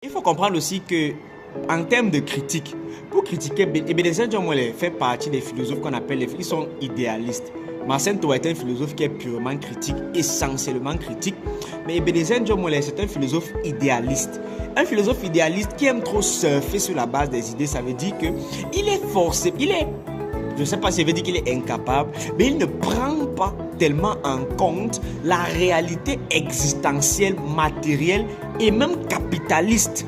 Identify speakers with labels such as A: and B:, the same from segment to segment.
A: Il faut comprendre aussi que, en termes de critique, pour critiquer, Ebenezer John Molley fait partie des philosophes qu'on appelle ils sont idéalistes. Marcel Toa est un philosophe qui est purement critique, essentiellement critique. Mais Ebenezer John Molley, c'est un philosophe idéaliste. Un philosophe idéaliste qui aime trop surfer sur la base des idées, ça veut dire qu'il est forcé, je ne sais pas si ça veut dire qu'il est incapable, mais il ne prend pas tellement en compte la réalité existentielle, matérielle et même capitaliste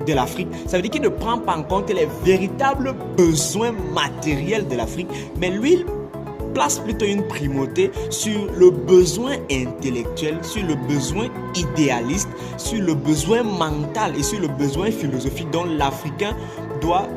A: de l'Afrique. Ça veut dire qu'il ne prend pas en compte les véritables besoins matériels de l'Afrique, mais lui, il place plutôt une primauté sur le besoin intellectuel, sur le besoin idéaliste, sur le besoin mental et sur le besoin philosophique dont l'Africain doit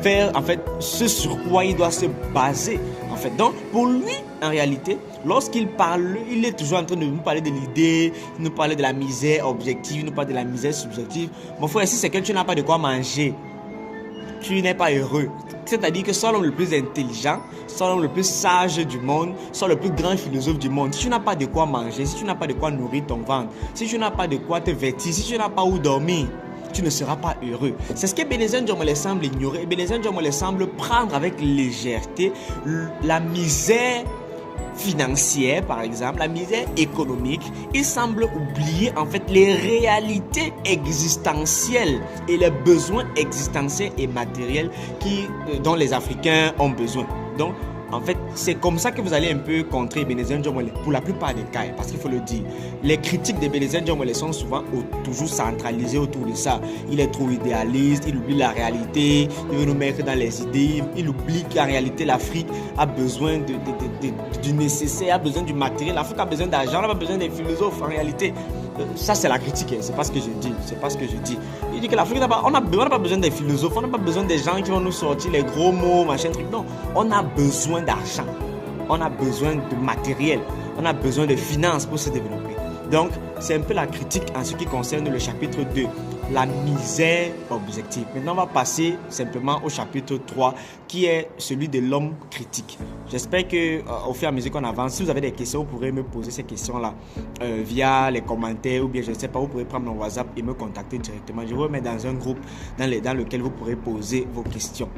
A: faire, en fait, ce sur quoi il doit se baser, en fait. Donc, pour lui, en réalité, lorsqu'il parle, il est toujours en train de nous parler de l'idée, nous parler de la misère objective, nous parler de la misère subjective. Mon frère, si c'est que tu n'as pas de quoi manger, tu n'es pas heureux. C'est-à-dire que sois l'homme le plus intelligent, sois l'homme le plus sage du monde, sois le plus grand philosophe du monde. Si tu n'as pas de quoi manger, si tu n'as pas de quoi nourrir ton ventre, si tu n'as pas de quoi te vêtir, si tu n'as pas où dormir, tu ne seras pas heureux. C'est ce qu'Ebenezer John Molley semble ignorer. Ebenezer John Molley semble prendre avec légèreté la misère financière, par exemple, la misère économique. Il semble oublier en fait les réalités existentielles et les besoins existentiels et matériels dont les Africains ont besoin. Donc, en fait, c'est comme ça que vous allez un peu contrer Ebenezer John Molley pour la plupart des cas, parce qu'il faut le dire. Les critiques d'Ebenezer John Molley sont souvent toujours centralisées autour de ça. Il est trop idéaliste, il oublie la réalité, il veut nous mettre dans les idées, il oublie qu'en réalité l'Afrique a besoin du nécessaire, a besoin du matériel, l'Afrique a besoin d'argent, elle n'a pas besoin des philosophes en réalité. Ça c'est la critique, c'est pas ce que je dis, c'est pas ce que je dis. Il dit que l'Afrique on n'a pas besoin des philosophes, on n'a pas besoin des gens qui vont nous sortir les gros mots, machin truc. Non, on a besoin d'argent, on a besoin de matériel, on a besoin de finances pour se développer. Donc c'est un peu la critique en ce qui concerne le chapitre 2, la misère objective. Maintenant on va passer simplement au chapitre 3 qui est celui de l'homme critique. J'espère que au fur et à mesure qu'on avance, si vous avez des questions, vous pourrez me poser ces questions-là via les commentaires ou bien je ne sais pas, vous pourrez prendre mon WhatsApp et me contacter directement. Je vous remets dans un groupe dans lequel vous pourrez poser vos questions.